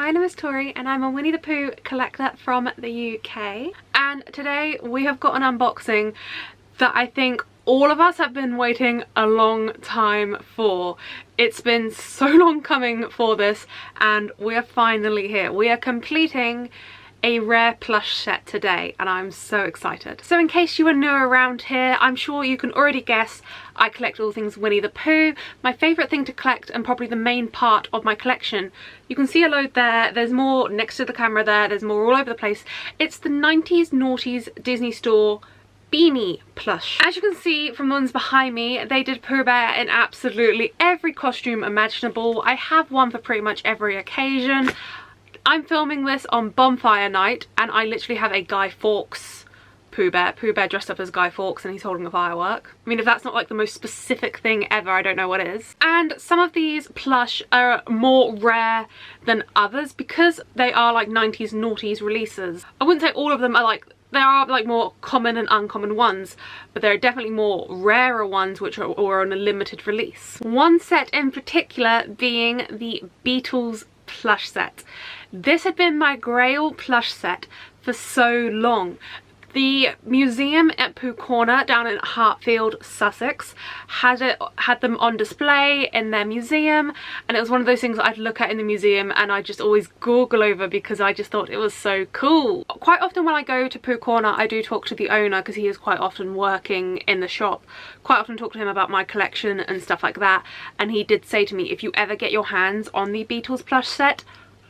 My name is Tori and I'm a Winnie the Pooh collector from the UK, and today we have got an unboxing that I think all of us have been waiting a long time for. It's been so long coming for this and we are finally here. We are completing a rare plush set today and I'm so excited. So in case you are new around here, I'm sure you can already guess I collect all things Winnie the Pooh. My favourite thing to collect and probably the main part of my collection. You can see a load there, there's more next to the camera there, there's more all over the place. It's the 90s Noughties Disney Store beanie plush. As you can see from the ones behind me, they did Pooh Bear in absolutely every costume imaginable. I have one for pretty much every occasion. I'm filming this on bonfire night and I literally have a Guy Fawkes Pooh Bear dressed up as Guy Fawkes and he's holding a firework. I mean, if that's not like the most specific thing ever, I don't know what is. And some of these plush are more rare than others because they are like 90s Noughties releases. I wouldn't say all of them are like, there are like more common and uncommon ones, but there are definitely more rarer ones which are on a limited release. One set in particular being the Beatles plush set. This had been my grail plush set for so long. The museum at Pooh Corner down in Hartfield, Sussex had them on display in their museum, and it was one of those things that I'd look at in the museum and I just always Google over because I just thought it was so cool. Quite often when I go to Pooh Corner I do talk to the owner because he is quite often working in the shop. Quite often talk to him about my collection and stuff like that, and he did say to me, if you ever get your hands on the Beatles plush set,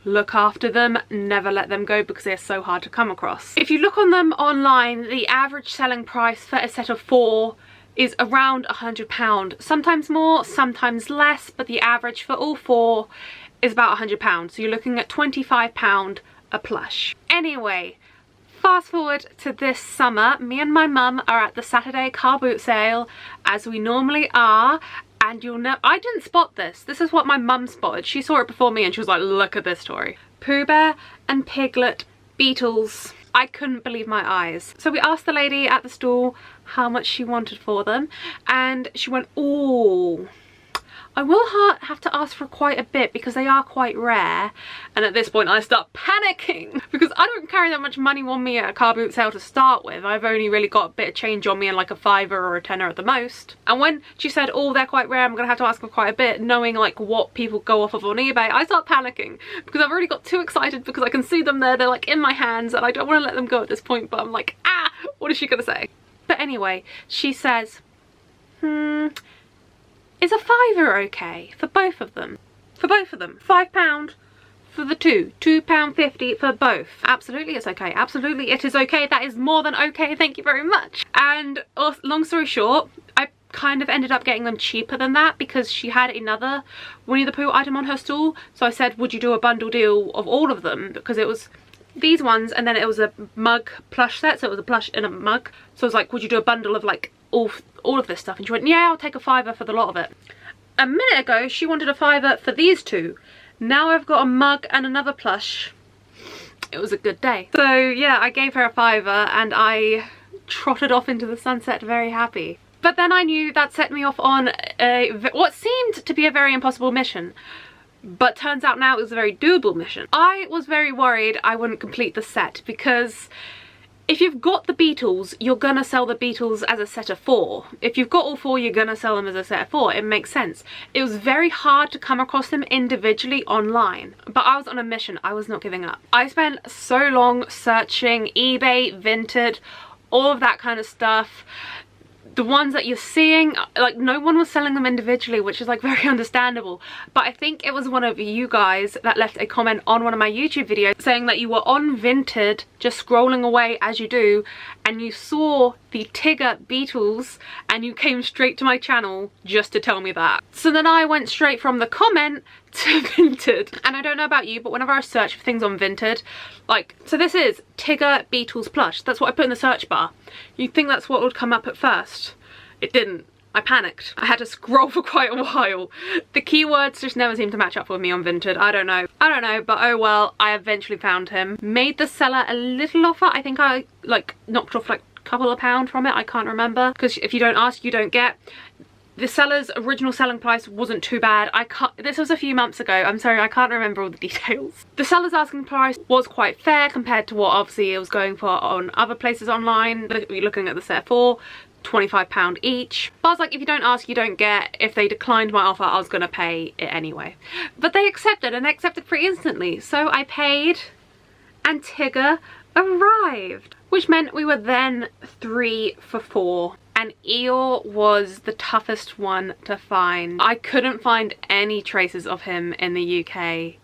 look after them, never let them go because they're so hard to come across. If you look on them online, the average selling price for a set of 4 is around £100. Sometimes more, sometimes less, but the average for all 4 is about £100. So you're looking at £25 a plush. Anyway, fast forward to this summer, me and my mum are at the Saturday car boot sale as we normally are. And you'll know, I didn't spot this. This is what my mum spotted. She saw it before me and she was like, look at this, Tori. Pooh Bear and Piglet Beatles. I couldn't believe my eyes. So we asked the lady at the stall how much she wanted for them. And she went, ooh. I will have to ask for quite a bit because they are quite rare. And at this point I start panicking because I don't carry that much money on me at a car boot sale to start with. I've only really got a bit of change on me and like a £5 or a £10 at the most. And when she said, oh, they're quite rare, I'm gonna have to ask for quite a bit, knowing like what people go off of on eBay, I start panicking because I've already got too excited because I can see them there, they're like in my hands and I don't want to let them go at this point, but I'm like, ah, what is she gonna say? But anyway, she says, is a £5 okay for both of them? For both of them. £5 for the two. £2.50 for both. Absolutely it's okay. Absolutely it is okay. That is more than okay. Thank you very much. And long story short, I kind of ended up getting them cheaper than that because she had another Winnie the Pooh item on her stall. So I said, would you do a bundle deal of all of them? Because it was these ones and then it was a mug plush set. So it was a plush in a mug. So I was like, would you do a bundle of like all of this stuff? And she went, yeah, I'll take a £5 for the lot of it. A minute ago she wanted a £5 for these two. Now I've got a mug and another plush. It was a good day. So yeah, I gave her a £5 and I trotted off into the sunset very happy. But then I knew that set me off on what seemed to be a very impossible mission, but turns out now it was a very doable mission. I was very worried I wouldn't complete the set because if you've got the Beatles, you're gonna sell the Beatles as a set of 4. If you've got all 4, you're gonna sell them as a set of 4. It makes sense. It was very hard to come across them individually online, but I was on a mission. I was not giving up. I spent so long searching eBay, Vinted, all of that kind of stuff. The ones that you're seeing, like no one was selling them individually, which is like very understandable. But I think it was one of you guys that left a comment on one of my YouTube videos saying that you were on Vinted just scrolling away as you do and you saw the Tigger Beatles and you came straight to my channel just to tell me that. So then I went straight from the comment to Vinted. And I don't know about you, but whenever I search for things on Vinted, like, so this is Tigger Beatles plush. That's what I put in the search bar. You'd think that's what would come up at first. It didn't. I panicked. I had to scroll for quite a while. The keywords just never seem to match up with me on Vinted. I don't know, but oh well, I eventually found him. Made the seller a little offer. I think I like knocked off like a couple of pounds from it. I can't remember because if you don't ask, you don't get. The seller's original selling price wasn't too bad. This was a few months ago. I'm sorry, I can't remember all the details. The seller's asking price was quite fair compared to what obviously it was going for on other places online. You're looking at the set for £25 each. But I was like, if you don't ask, you don't get. If they declined my offer, I was gonna pay it anyway. But they accepted, and they accepted pretty instantly. So I paid, and Tigger arrived, which meant we were then 3 for 4. And Eeyore was the toughest one to find. I couldn't find any traces of him in the UK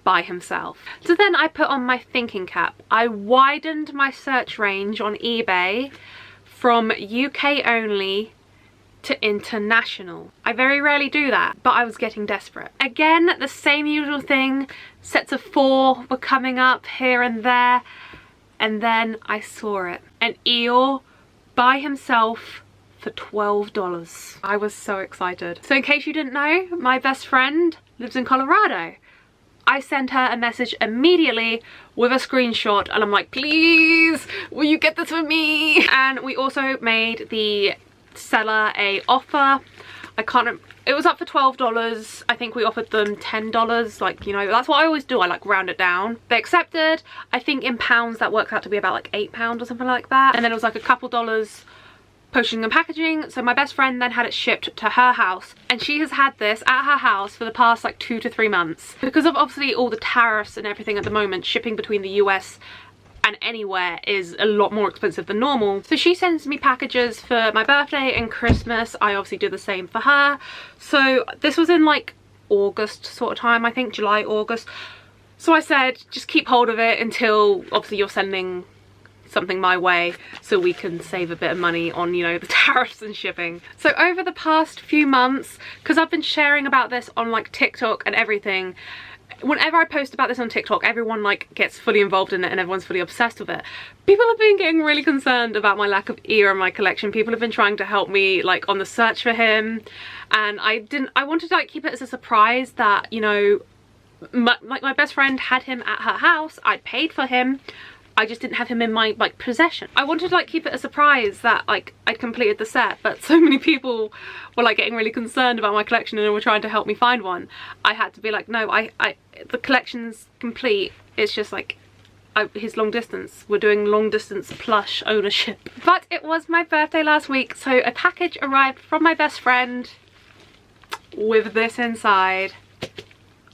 by himself. So then I put on my thinking cap. I widened my search range on eBay from UK only to international. I very rarely do that, but I was getting desperate. Again, the same usual thing. Sets of 4 were coming up here and there. And then I saw it. An Eeyore by himself for $12. I was so excited. So in case you didn't know, my best friend lives in Colorado. I sent her a message immediately with a screenshot, and I'm like, please, will you get this for me? And we also made the seller a offer. It was up for $12. I think we offered them $10. Like, you know, that's what I always do. I like round it down. They accepted. I think in pounds that works out to be about like £8 or something like that. And then it was like a couple dollars postage and packaging. So my best friend then had it shipped to her house, and she has had this at her house for the past like 2 to 3 months. Because of obviously all the tariffs and everything at the moment, shipping between the US and anywhere is a lot more expensive than normal. So she sends me packages for my birthday and Christmas. I obviously do the same for her. So this was in like August sort of time, I think July, August. So I said, just keep hold of it until obviously you're sending something my way, so we can save a bit of money on, you know, the tariffs and shipping. So over the past few months, because I've been sharing about this on like TikTok and everything, whenever I post about this on TikTok, everyone like gets fully involved in it and everyone's fully obsessed with it. People have been getting really concerned about my lack of ear in my collection. People have been trying to help me like on the search for him, and I wanted to like keep it as a surprise that, you know, my best friend had him at her house. I'd paid for him. I just didn't have him in my like possession. I wanted to like keep it a surprise that like I'd completed the set, but so many people were like getting really concerned about my collection and were trying to help me find one. I had to be like, no, the collection's complete. It's just like his long distance. We're doing long distance plush ownership. But it was my birthday last week, so a package arrived from my best friend with this inside.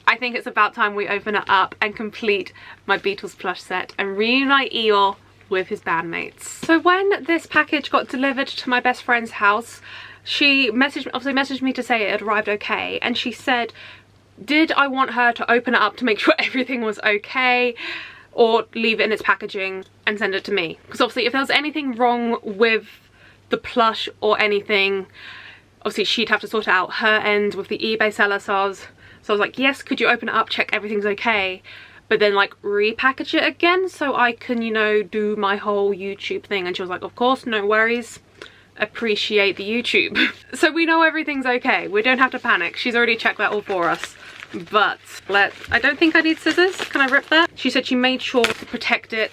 I think it's about time we open it up and complete my Beatles plush set and reunite Eeyore with his bandmates. So when this package got delivered to my best friend's house, she messaged me to say it had arrived okay, and she said, did I want her to open it up to make sure everything was okay, or leave it in its packaging and send it to me? Because obviously if there was anything wrong with the plush or anything, obviously she'd have to sort it out her end with the eBay seller. So I was like, yes, could you open it up, check everything's okay, but then like repackage it again so I can, you know, do my whole YouTube thing? And she was like, of course, no worries, appreciate the YouTube. So we know everything's okay, we don't have to panic. She's already checked that all for us. But I don't think I need scissors. Can I rip that? She said she made sure to protect it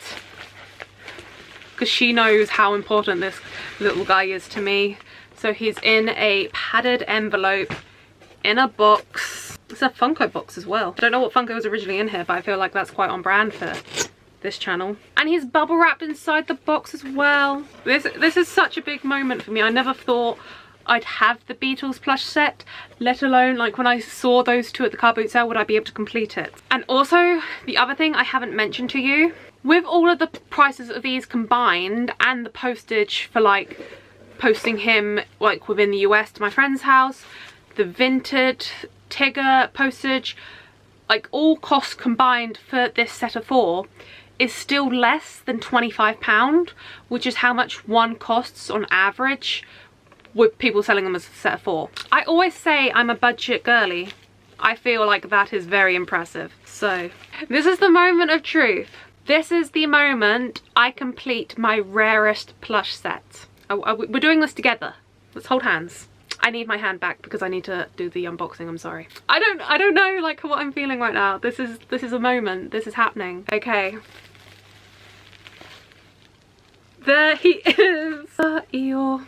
because she knows how important this little guy is to me. So he's in a padded envelope in a box. It's a Funko box as well. I don't know what Funko was originally in here, but I feel like that's quite on brand for this channel. And he's bubble wrapped inside the box as well. This is such a big moment for me. I never thought I'd have the Beatles plush set, let alone like when I saw those two at the car boot sale, would I be able to complete it? And also the other thing I haven't mentioned to you, with all of the prices of these combined and the postage for like posting him like within the US to my friend's house, the Vinted, Tigger postage, like all costs combined for this set of 4 is still less than £25, which is how much one costs on average with people selling them as a set of 4. I always say I'm a budget girly. I feel like that is very impressive. So this is the moment of truth. This is the moment I complete my rarest plush set. We're doing this together. Let's hold hands. I need my hand back because I need to do the unboxing. I'm sorry. I don't know like what I'm feeling right now. This is a moment. This is happening. Okay. There he is. Eeyore.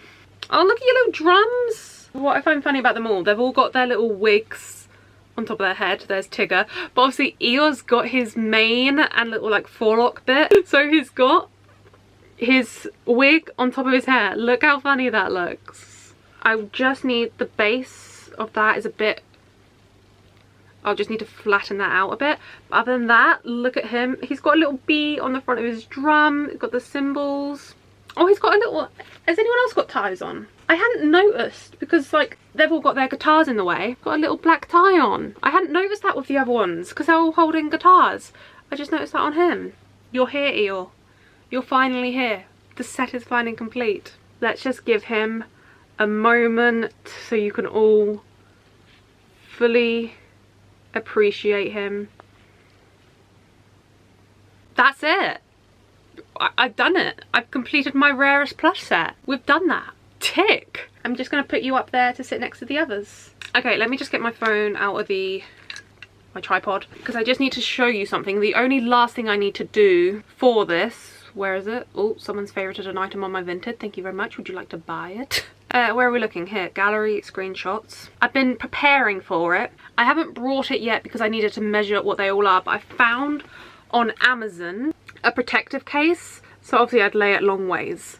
Oh, look at your little drums. What I find funny about them all, they've all got their little wigs on top of their head. There's Tigger, but obviously Eeyore's got his mane and little like forelock bit, so he's got his wig on top of his hair. Look how funny that looks. I just need the base of that is a bit, I'll just need to flatten that out a bit. But other than that, look at him. He's got a little bee on the front of his drum. He's got the cymbals. Oh, he's got a little, has anyone else got ties on? I hadn't noticed because like they've all got their guitars in the way. Got a little black tie on. I hadn't noticed that with the other ones because they're all holding guitars. I just noticed that on him. You're here, Eeyore. You're finally here. The set is finally complete. Let's just give him a moment so you can all fully appreciate him. That's it. I've done it. I've completed my rarest plush set. We've done that. Tick. I'm just going to put you up there to sit next to the others. Okay, let me just get my phone out of my tripod because I just need to show you something. The only last thing I need to do for this, where is it? Oh, someone's favorited an item on my Vinted. Thank you very much. Would you like to buy it? Where are we looking? Here, gallery screenshots. I've been preparing for it. I haven't brought it yet because I needed to measure what they all are, but I found on Amazon a protective case. So obviously I'd lay it long ways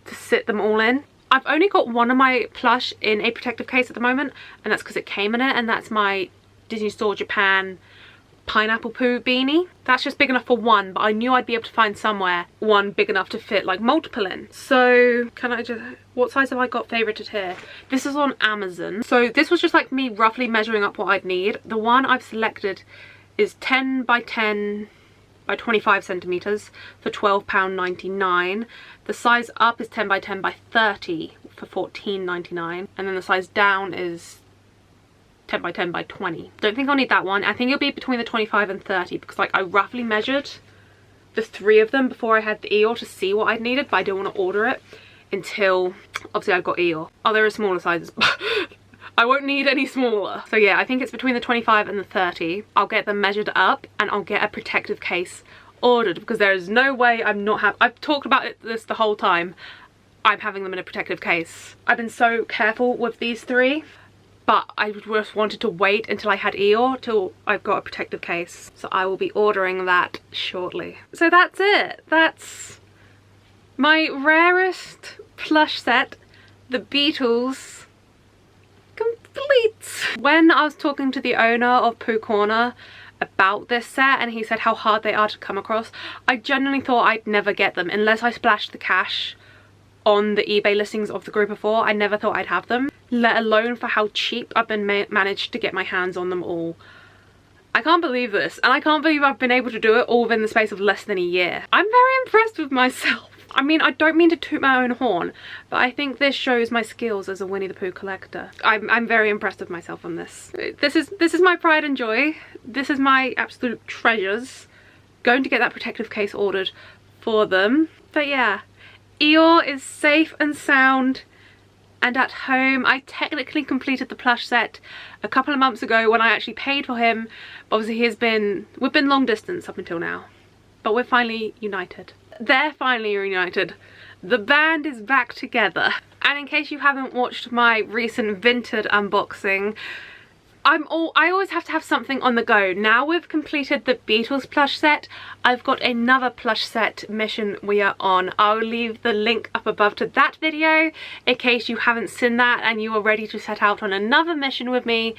to sit them all in. I've only got one of my plush in a protective case at the moment, and that's because it came in it, and that's my Disney Store Japan Pineapple Pooh beanie. That's just big enough for one, but I knew I'd be able to find somewhere one big enough to fit like multiple in. So can I just, what size have I got favorited here? This is on Amazon. So this was just like me roughly measuring up what I'd need. The one I've selected is 10 by 10 by 25 centimeters for £12.99. The size up is 10 by 10 by 30 for £14.99, and then the size down is 10 by 10 by 20. Don't think I'll need that one. I think it'll be between the 25 and 30 because like I roughly measured the three of them before I had the Eeyore to see what I'd needed, but I don't want to order it until obviously I've got Eeyore. Oh, there are smaller sizes. I won't need any smaller. So yeah, I think it's between the 25 and the 30. I'll get them measured up and I'll get a protective case ordered because there is no way I'm not I've talked about this the whole time. I'm having them in a protective case. I've been so careful with these three, but I just wanted to wait until I had Eeyore till I've got a protective case. So I will be ordering that shortly. So that's it. That's my rarest plush set, the Beatles, complete. When I was talking to the owner of Pooh Corner about this set and he said how hard they are to come across, I genuinely thought I'd never get them unless I splashed the cash on the eBay listings of the group before. I never thought I'd have them, let alone for how cheap I've been managed to get my hands on them all. I can't believe this, and I can't believe I've been able to do it all within the space of less than a year. I'm very impressed with myself. I mean, I don't mean to toot my own horn, but I think this shows my skills as a Winnie the Pooh collector. I'm very impressed with myself on this. This is my pride and joy. This is my absolute treasures. Going to get that protective case ordered for them. But yeah, Eeyore is safe and sound and at home. I technically completed the plush set a couple of months ago when I actually paid for him. Obviously we've been long distance up until now, but we're finally united. They're finally reunited. The band is back together. And in case you haven't watched my recent Vinted unboxing, I always have to have something on the go. Now we've completed the Beatles plush set, I've got another plush set mission we are on. I'll leave the link up above to that video in case you haven't seen that and you are ready to set out on another mission with me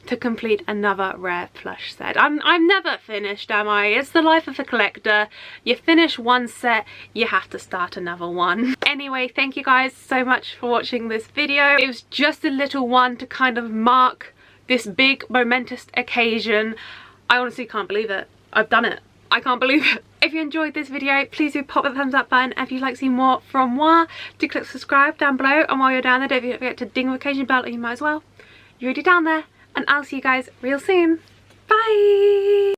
to complete another rare plush set. I'm never finished, am I? It's the life of a collector. You finish one set, you have to start another one. Anyway, thank you guys so much for watching this video. It was just a little one to kind of mark this big momentous occasion. I honestly can't believe it. I've done it. I can't believe it. If you enjoyed this video, please do pop the thumbs up button. If you'd like to see more from moi, do click subscribe down below. And while you're down there, don't forget to ding the notification bell, or you might as well. You're already down there. And I'll see you guys real soon. Bye!